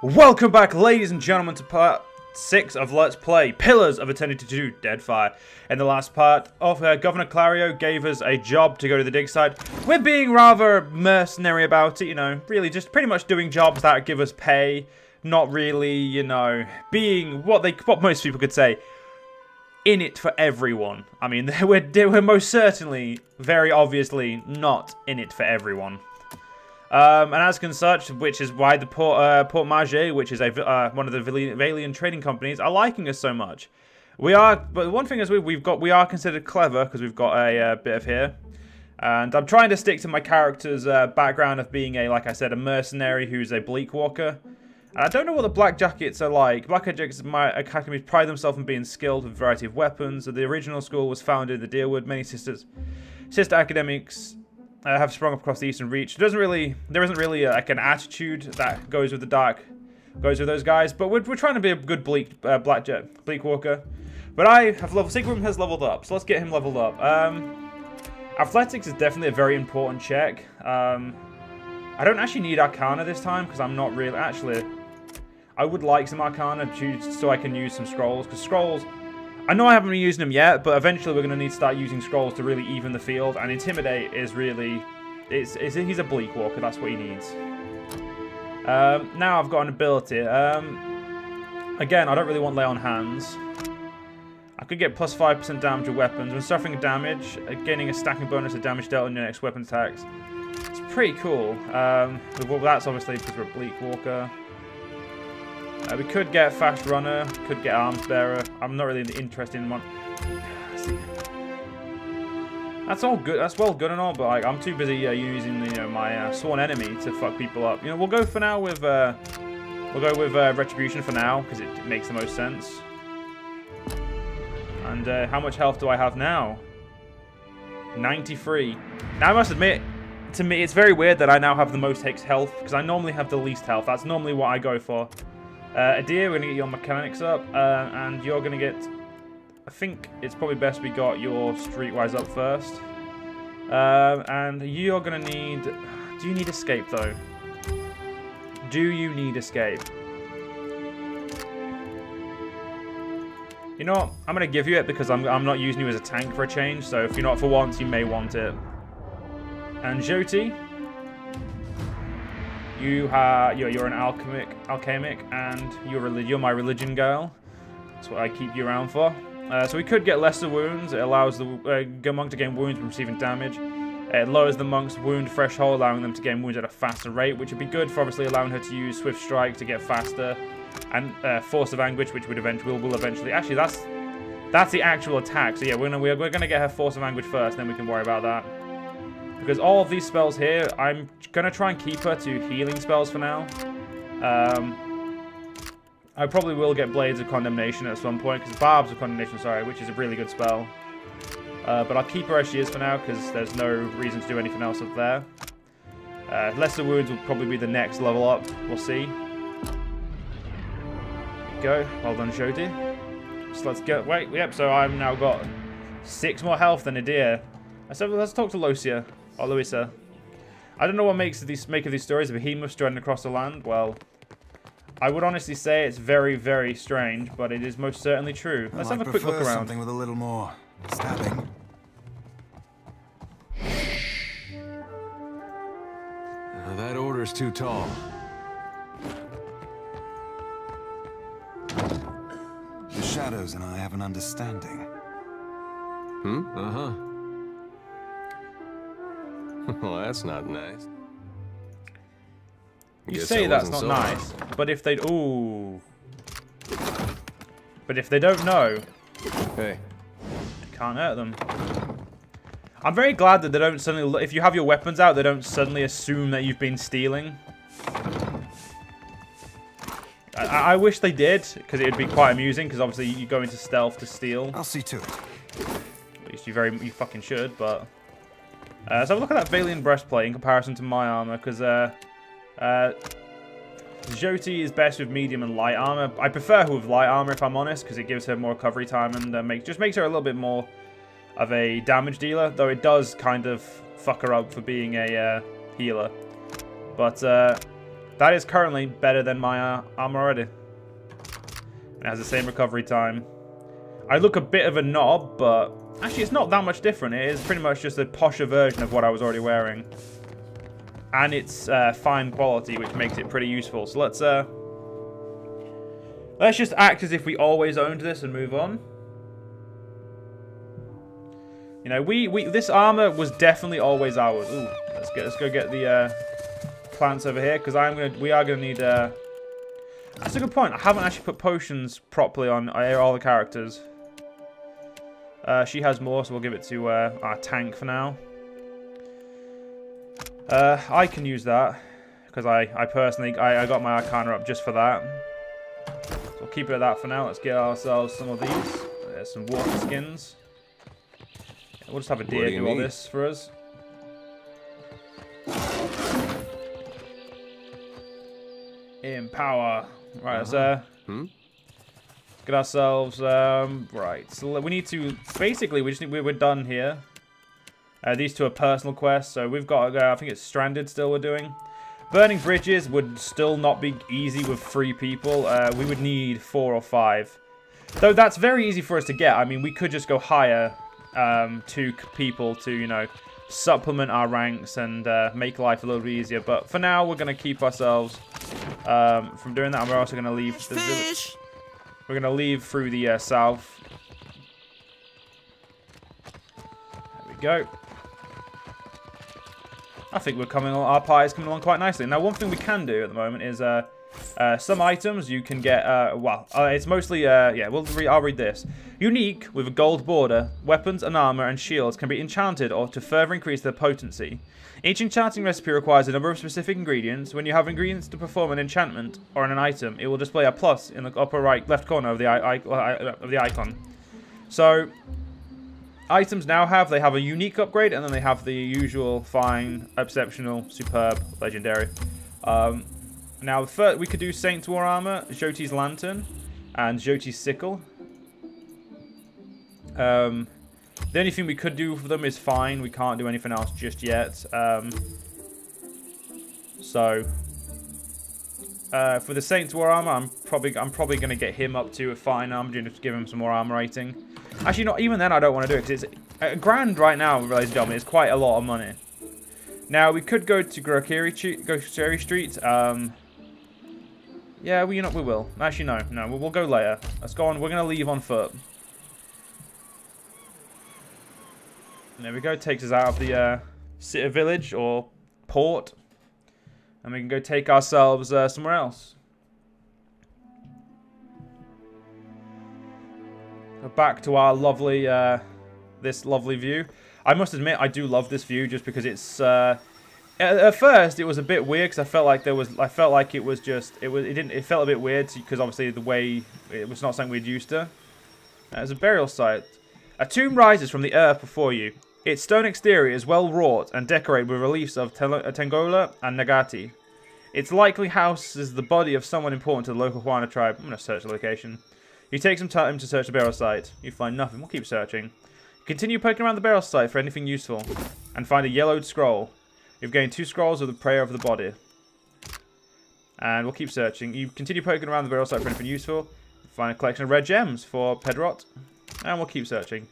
Welcome back, ladies and gentlemen, to part 6 of Let's Play Pillars of Eternity 2 Deadfire. In the last part, Governor Clario gave us a job to go to the dig site. We're being rather mercenary about it, you know, really just pretty much doing jobs that give us pay, not really, you know, being what most people could say, in it for everyone. I mean, we're most certainly, very obviously, not in it for everyone. And as such, which is why the Port Marge, which is one of the Valian trading companies, are liking us so much. But one thing is we are considered clever because we've got a bit of here, and I'm trying to stick to my character's background of being like I said, a mercenary who's a bleak walker. And I don't know what the Black Jackets are like. Black Jackets, my academies pride themselves on being skilled with a variety of weapons. The original school was founded in the Deerwood. Many sister academics have sprung up across the Eastern Reach. There isn't really like an attitude that goes with those guys. But we're trying to be a good bleak walker. But Sigram has leveled up, so let's get him leveled up. Athletics is definitely a very important check. I don't actually need Arcana this time because I'm not really I would like some Arcana so I can use some scrolls, because scrolls, I know I haven't been using them yet, but eventually we're going to need to start using scrolls to really even the field, and Intimidate is really, he's a bleak walker, that's what he needs. Now I've got an ability. Again, I don't really want Lay on Hands. I could get plus 5% damage with weapons. When suffering damage, gaining a stacking bonus of damage dealt on your next weapon attacks. It's pretty cool. Well, that's obviously because we're a bleak walker. We could get Fast Runner, could get Arms Bearer. I'm not really interested in one. That's all good. That's well good and all, but like, I'm too busy using my Sworn Enemy to fuck people up. You know, we'll go for now with Retribution for now because it makes the most sense. And how much health do I have now? 93. Now I must admit, to me, it's very weird that I now have the most health because I normally have the least health. That's normally what I go for. Adir, we're going to get your mechanics up, and you're going to get, I think it's probably best we got your streetwise up first. And you're going to need, do you need escape though? Do you need escape? You know what, I'm going to give you it because I'm not using you as a tank for a change, so if you're not for once, you may want it. And Jyoti, you're an alchemic, and you're my religion girl. That's what I keep you around for. So we could get lesser wounds. It allows the monk to gain wounds from receiving damage. It lowers the monk's wound threshold, allowing them to gain wounds at a faster rate, which would be good for obviously allowing her to use Swift Strike to get faster, and Force of Anguish, which will eventually. Actually, that's the actual attack. So yeah, we're gonna get her Force of Anguish first, then we can worry about that. Because all of these spells here, I'm going to try and keep her to healing spells for now. I probably will get Blades of Condemnation at some point, because Barbs of Condemnation, sorry, which is a really good spell. But I'll keep her as she is for now, because there's no reason to do anything else up there. Lesser Wounds will probably be the next level up. We'll see. There we go. Well done, Jyoti. So let's go. Wait, yep, so I've now got 6 more health than Adir. So let's talk to Lucia. Or Louisa. I don't know what make of these stories of behemoths striding across the land. Well, I would honestly say it's very, very strange, but it is most certainly true. Let's have a quick look around. Something with a little more stabbing. That order's too tall. The shadows and I have an understanding. Uh-huh. Well, that's not nice. You say that's not nice, but if they but if they don't know, hey, it can't hurt them. I'm very glad that they don't suddenly, if you have your weapons out, they don't suddenly assume that you've been stealing. I wish they did, because it would be quite amusing, because obviously you go into stealth to steal. I'll see to it. At least you fucking should, but. So have a look at that Valian breastplate in comparison to my armor, because Jyoti is best with medium and light armor. I prefer her with light armor, if I'm honest, because it gives her more recovery time and just makes her a little bit more of a damage dealer, though it does kind of fuck her up for being a healer. But That is currently better than my armor already. It has the same recovery time. I look a bit of a knob, but actually it's not that much different. It is pretty much just a posher version of what I was already wearing. And it's fine quality, which makes it pretty useful. So let's just act as if we always owned this and move on. You know, this armor was definitely always ours. Ooh, let's go get the plants over here, because we are gonna need. That's a good point. I haven't actually put potions properly on all the characters. She has more, so we'll give it to our tank for now. I can use that because I personally got my Arcana up just for that. So we'll keep it at that for now. Let's get ourselves some of these. There's some water skins. We'll just have a deer do all this for us. Empower. Right, let's get ourselves right. So we need to basically we're done here. These two are personal quests, so we've got I think it's Stranded still we're doing. Burning bridges would still not be easy with 3 people. We would need 4 or 5. Though that's very easy for us to get. I mean, we could just go hire 2 people to, you know, supplement our ranks and make life a little bit easier. But for now, we're going to keep ourselves from doing that. And we're also going to leave the village. We're going to leave through the south. There we go. I think our pie is coming along quite nicely. Now, one thing we can do at the moment is some items you can get. It's mostly yeah. I'll read this. Unique with a gold border, weapons and armor and shields can be enchanted or to further increase their potency. Each enchanting recipe requires a number of specific ingredients. When you have ingredients to perform an enchantment or an item, it will display a plus in the upper left corner of the icon. So items now have a unique upgrade, and then they have the usual fine, exceptional, superb, legendary. Now first we could do Saint's War armor, Jyoti's lantern, and Jyoti's sickle. The only thing we could do for them is fine. We can't do anything else just yet. So for the Saint's War armor, I'm probably going to get him up to a fine armor, just to give him some more armor rating. Actually, not even then. I don't want to do it because it's $1,000 right now, ladies and gentlemen. It's quite a lot of money. Now we could go to Grokiri Street. Yeah, we will. Actually, no, we'll go later. Let's go on. We're going to leave on foot. There we go. Takes us out of the city village or port, and we can go take ourselves somewhere else. Go back to our lovely, this lovely view. I must admit, I do love this view just because it's. At first, it was a bit weird because I felt like it felt a bit weird because obviously the way it was not something we'd used to. There's a burial site. A tomb rises from the earth before you. Its stone exterior is well wrought and decorated with reliefs of Tengola and Nagati. Its likely houses the body of someone important to the local Huana tribe. I'm going to search the location. You take some time to search the burial site. You find nothing. We'll keep searching. Continue poking around the burial site for anything useful. And find a yellowed scroll. You've gained 2 scrolls with the prayer of the body. And we'll keep searching. You continue poking around the burial site for anything useful. Find a collection of red gems for Pedrot. And we'll keep searching.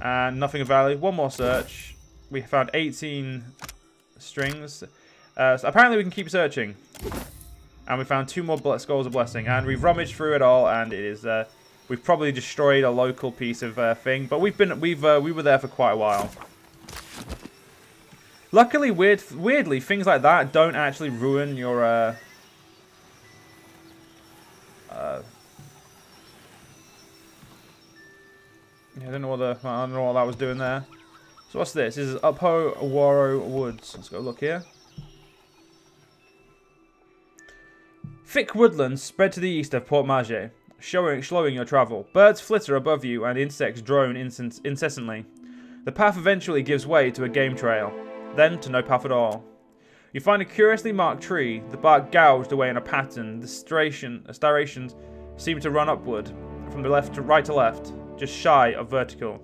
And nothing of value. One more search. We found 18 strings. So apparently we can keep searching. And we found 2 more scrolls of blessing. And we've rummaged through it all. And it is we've probably destroyed a local piece of thing. But we were there for quite a while. Luckily, weirdly, things like that don't actually ruin your I don't know what that was doing there. So what's this? This is Upho Awaro Woods. Let's go look here. Thick woodlands spread to the east of Port Maje, slowing your travel. Birds flitter above you and insects drone incessantly. The path eventually gives way to a game trail, then to no path at all. You find a curiously marked tree, the bark gouged away in a pattern. The striations seem to run upward, from the left to right to left, just shy of vertical.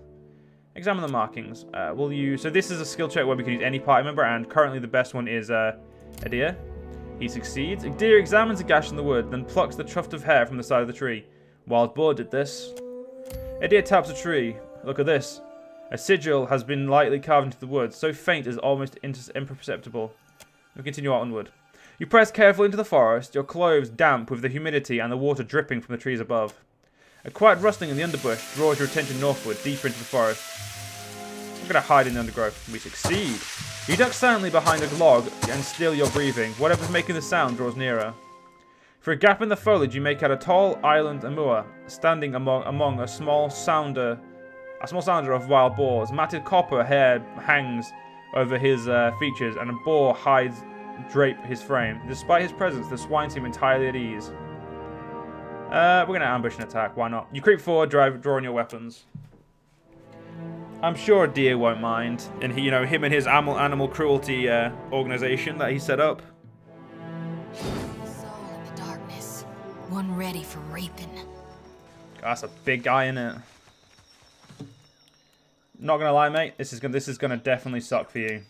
Examine the markings. So this is a skill check where we can use any party member, and currently the best one is a deer. He succeeds. A deer examines a gash in the wood, then plucks the tuft of hair from the side of the tree. Wild boar did this. A deer taps a tree. Look at this. A sigil has been lightly carved into the wood, so faint as almost imperceptible. We continue onward. You press carefully into the forest, your clothes damp with the humidity and the water dripping from the trees above. A quiet rustling in the underbush draws your attention northward, deeper into the forest. I'm going to hide in the undergrowth. We succeed. You duck silently behind a log and still your breathing. Whatever's making the sound draws nearer. Through a gap in the foliage, you make out a tall island Amua, standing among a small sounder of wild boars. Matted copper hair hangs over his features, and a boar hides drape his frame. Despite his presence, the swine seem entirely at ease. We're going to ambush and attack. Why not? You creep forward, drawing your weapons. I'm sure a deer won't mind, and he, him and his animal cruelty organization that he set up. Soul in the darkness, one ready for raping. That's a big guy in it. Not gonna lie, mate. This is gonna definitely suck for you.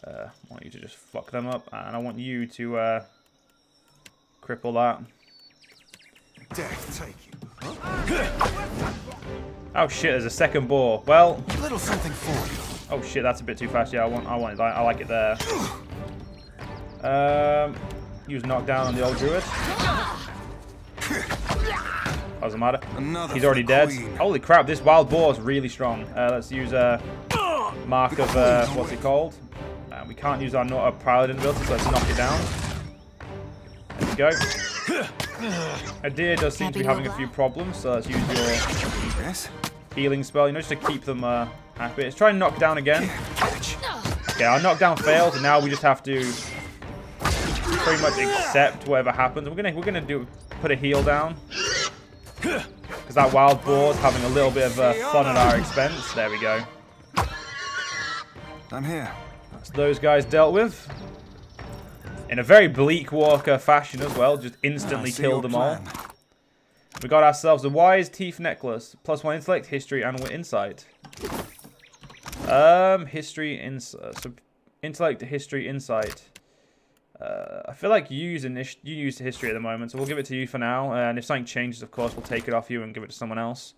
I want you to just fuck them up, and I want you to cripple that. Death take you. Oh shit! There's a second boar. Well, A little something for you. oh shit, that's a bit too fast. Yeah, I like it there. Use knockdown on the old druid. Doesn't matter. He's already dead. Holy crap! This wild boar is really strong. Let's use a mark of what's it called? We can't use our paladin ability, so let's knock it down. There we go. A deer does seem to be having a few problems, so let's use your healing spell, just to keep them happy. Let's try and knock down again. Okay, our knockdown failed, and now we just have to pretty much accept whatever happens. We're gonna put a heal down, because that wild boar's having a little bit of fun at our expense. There we go. I'm here. That's those guys dealt with. In a very bleak Walker fashion as well, just instantly killed them all. We got ourselves a wise teeth necklace, +1 intellect, history, and insight. Intellect, history, insight. I feel like you use history at the moment, so we'll give it to you for now. And if something changes, of course, we'll take it off you and give it to someone else.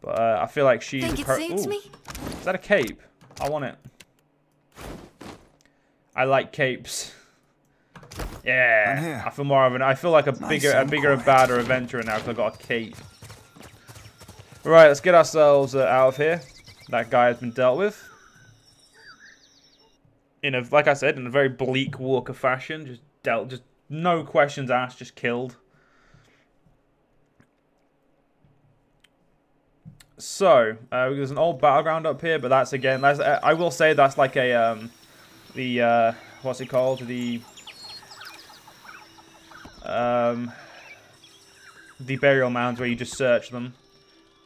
But I feel like she's. Think it suits me? Is that a cape? I want it. I like capes. Yeah, I feel more of an. I feel like a bigger and badder adventurer now because I got a cape. Right, let's get ourselves out of here. That guy has been dealt with. Like I said, in a very bleak Walker fashion, just no questions asked, just killed. So there's an old battleground up here, but that's I will say that's like a what's it called? The burial mounds where you just search them.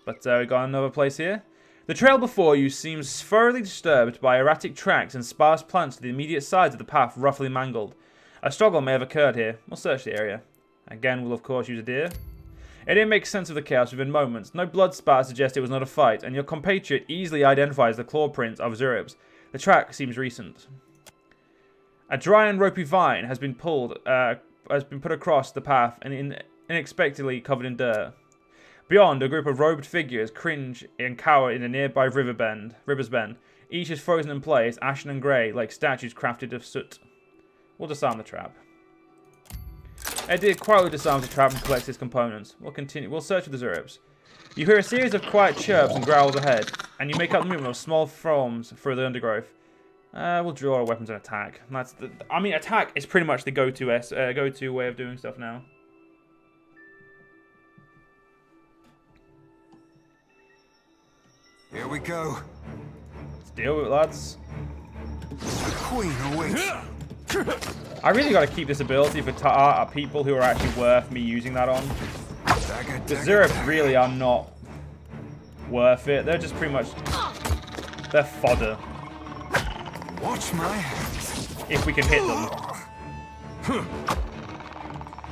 But we got another place here. The trail before you seems thoroughly disturbed by erratic tracks and sparse plants to the immediate sides of the path roughly mangled. A struggle may have occurred here. We'll search the area. Again, we'll of course use a deer. It didn't make sense of the chaos within moments. No blood spatter suggests it was not a fight, and your compatriot easily identifies the claw prints of Zuribs. The track seems recent. A dry and ropey vine has been put across the path and unexpectedly covered in dirt. Beyond, a group of robed figures cringe and cower in a nearby river's bend. Each is frozen in place, ashen and grey, like statues crafted of soot. We'll disarm the trap. Edir quietly disarms the trap and collects its components. We'll search for the Zuribs. You hear a series of quiet chirps and growls ahead, and you make out the movement of small forms through the undergrowth. We'll draw our weapons and attack. Attack is pretty much the go-to way of doing stuff now. Here we go. Let's deal with it, lads. The queen awaits. I really got to keep this ability for people who are actually worth me using that on. The Zuribs really are not worth it. They're just pretty much... They're fodder. Watch my hands. If we can hit them.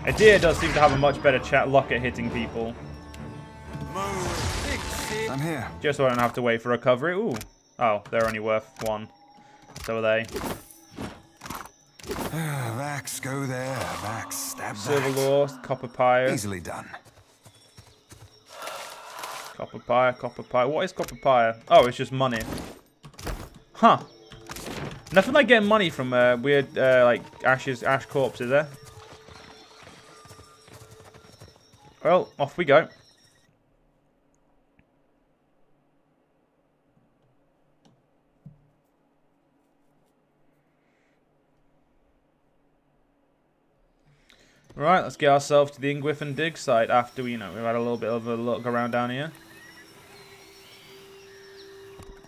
A deer does seem to have a much better luck at hitting people. I'm here. Just so I don't have to wait for recovery. Ooh. Oh, they're only worth 1. So are they. axe, go there. Back, stab Silver that. ore, copper pyre. Easily done. Copper pyre, copper pyre. What is copper pyre? Oh, it's just money. Huh. Nothing like getting money from weird, like, ash corpses, there. Well, off we go. Right, let's get ourselves to the Ingwith dig site after we, we've had a little bit of a look around down here.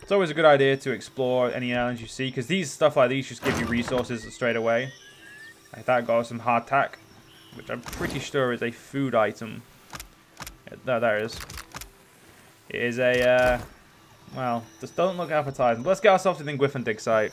It's always a good idea to explore any islands you see, because these stuff like these just give you resources straight away. Like that got some hardtack, which I'm pretty sure is a food item. There it is. It is a, well, just don't look appetizing. But let's get ourselves to the Ingwith dig site.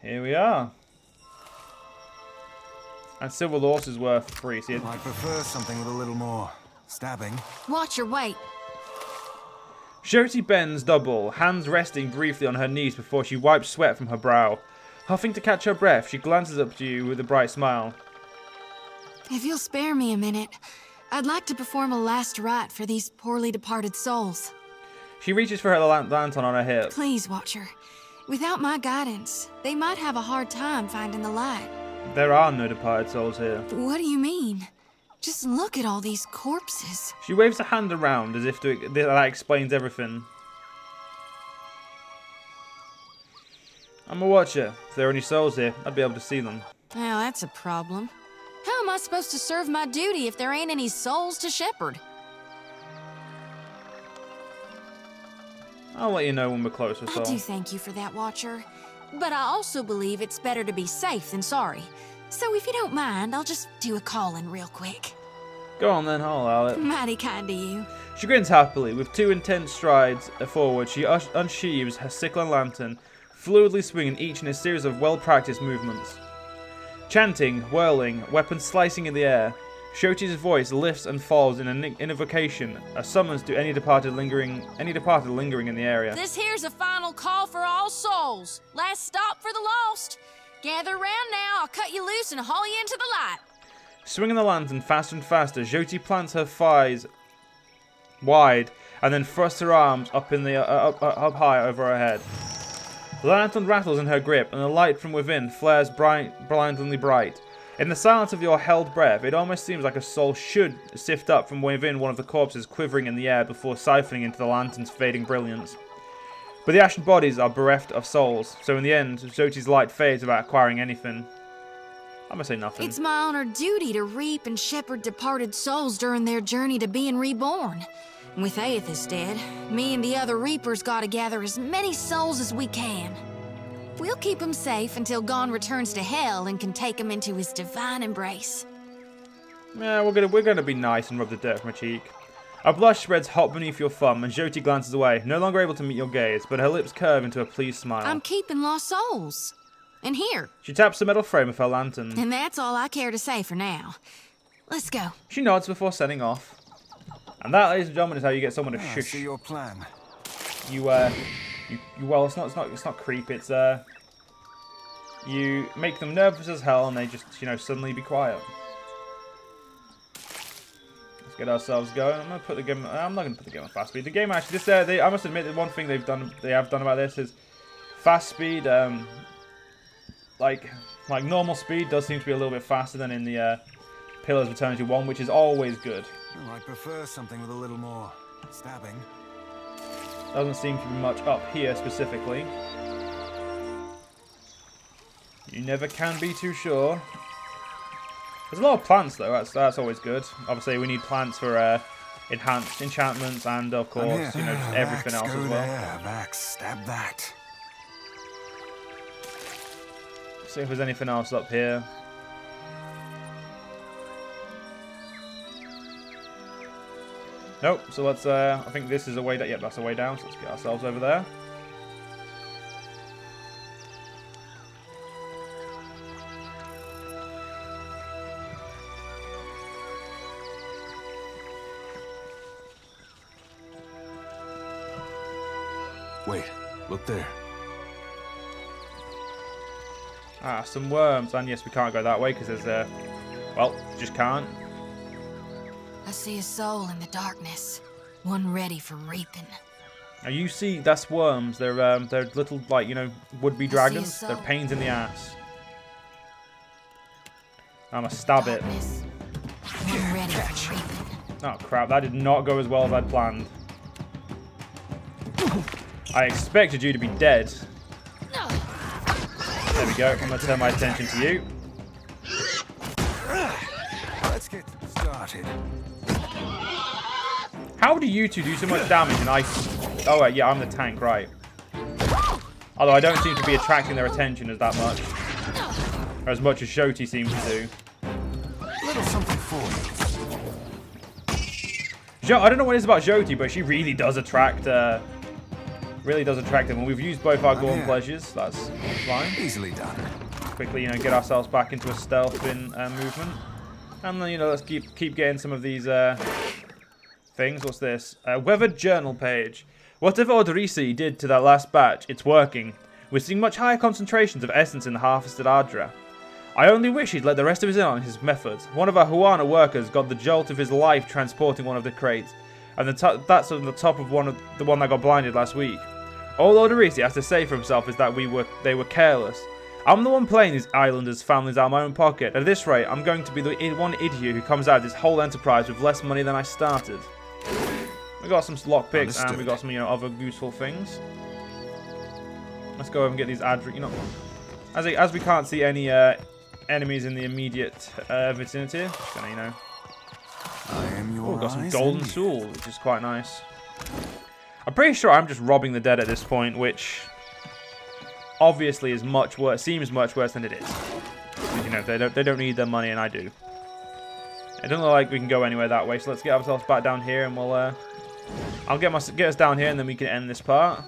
Here we are. And silver horse is worth 3. See, I prefer something with a little more stabbing. Watch your weight. Jyoti bends double, hands resting briefly on her knees before she wipes sweat from her brow. Huffing to catch her breath, she glances up to you with a bright smile. If you'll spare me a minute, I'd like to perform a last rite for these poorly departed souls. She reaches for her lantern on her hip. Please, Watcher. Without my guidance, they might have a hard time finding the light. There are no departed souls here. What do you mean? Just look at all these corpses. She waves a hand around as if that explains everything. I'm a watcher. If there are any souls here, I'd be able to see them. Well, that's a problem. How am I supposed to serve my duty if there ain't any souls to shepherd? I'll let you know when we're closer, I so. do thank you for that, Watcher. But I also believe it's better to be safe than sorry. So if you don't mind, I'll just do a call-in real quick. Go on then, I'll allow it. Mighty kind of you. She grins happily. With 2 intense strides forward, she unsheathes her sickle and lantern, fluidly swinging each in a series of well-practiced movements. Chanting, whirling, weapons slicing in the air, Jyoti's voice lifts and falls in an invocation, a summons to any departed lingering in the area. This here's a final call for all souls. Last stop for the lost. Gather round now, I'll cut you loose and haul you into the light. Swinging the lantern faster and faster, Jyoti plants her thighs wide and then thrusts her arms up in the up high over her head. The lantern rattles in her grip, and the light from within flares blindingly bright. In the silence of your held breath, it almost seems like a soul should sift up from within one of the corpses quivering in the air before siphoning into the lantern's fading brilliance. But the ashen bodies are bereft of souls, so in the end, Jyoti's light fades without acquiring anything. I'm gonna say nothing. It's my honored duty to reap and shepherd departed souls during their journey to being reborn. With Aethys dead, me and the other reapers gotta gather as many souls as we can. We'll keep him safe until Gon returns to hell and can take him into his divine embrace. Yeah, we're gonna be nice and rub the dirt from her cheek. A blush spreads hot beneath your thumb, and Jyoti glances away, no longer able to meet your gaze, but her lips curve into a pleased smile. I'm keeping lost souls. And here. She taps the metal frame of her lantern. And that's all I care to say for now. Let's go. She nods before setting off. And that, ladies and gentlemen, is how you get someone to I shush. see your plan. Well, it's not creep. It's you make them nervous as hell, and they just suddenly be quiet. Let's get ourselves going. I'm not gonna put the game on fast speed. The game actually, I must admit that one thing they have done about this is fast speed. Like normal speed does seem to be a little bit faster than in the Pillars of Eternity 1, which is always good. Oh, I prefer something with a little more stabbing. Doesn't seem to be much up here specifically. You never can be too sure. There's a lot of plants though. That's always good. Obviously, we need plants for enhanced enchantments and of course, just everything else as well. There, back, stab that. See if there's anything else up here. Nope. So let's. I think this is a way down. Yep, that's a way down. So let's get ourselves over there. Wait, look there. Ah, some worms. And yes, we can't go that way because there's a... well, just can't. I see a soul in the darkness. One ready for reaping. Now you see, that's worms. They're little, like, you know, would-be dragons. They're pains in the ass. I'm gonna stab it. One ready for reaping. Oh crap, that did not go as well as I'd planned. I expected you to be dead. There we go, I'm gonna turn my attention to you. Let's get started. How do you two do so much damage and I... oh wait, yeah, I'm the tank, right. Although I don't seem to be attracting their attention as that much. Or as much as Shoti seems to do. Little something for you. I don't know what it is about Jyoti, but she really does attract them. And we've used both our Gorn pleasures. That's fine. Easily done. Quickly, you know, get ourselves back into a stealth in movement, and then, you know, let's keep getting some of these things. What's this? Weathered journal page. Whatever Odorisi did to that last batch, it's working. We're seeing much higher concentrations of essence in the harvested Adra. I only wish he'd let the rest of us in on his methods. One of our Huana workers got the jolt of his life transporting one of the crates, and that's on the top of the one that got blinded last week. All Odorisi has to say for himself is that they were careless. I'm the one playing these islanders' families out of my own pocket. At this rate, I'm going to be the one idiot who comes out of this whole enterprise with less money than I started. We got some lockpicks and we got some, you know, other useful things. Let's go over and get these Adra. You know, as we can't see any enemies in the immediate vicinity, just gonna, you know. I am your Got some eyes golden and soul, which is quite nice. I'm pretty sure I'm just robbing the dead at this point, which obviously is much worse. Seems much worse than it is. Because, you know, they don't need their money, and I do. It doesn't look like we can go anywhere that way, so let's get ourselves back down here, and we'll I'll get us down here, and then we can end this part.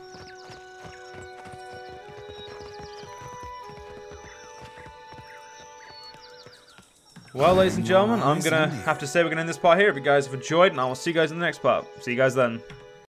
Well, ladies and gentlemen, I'm going to have to say we're going to end this part here. If you guys have enjoyed, and I will see you guys in the next part. See you guys then.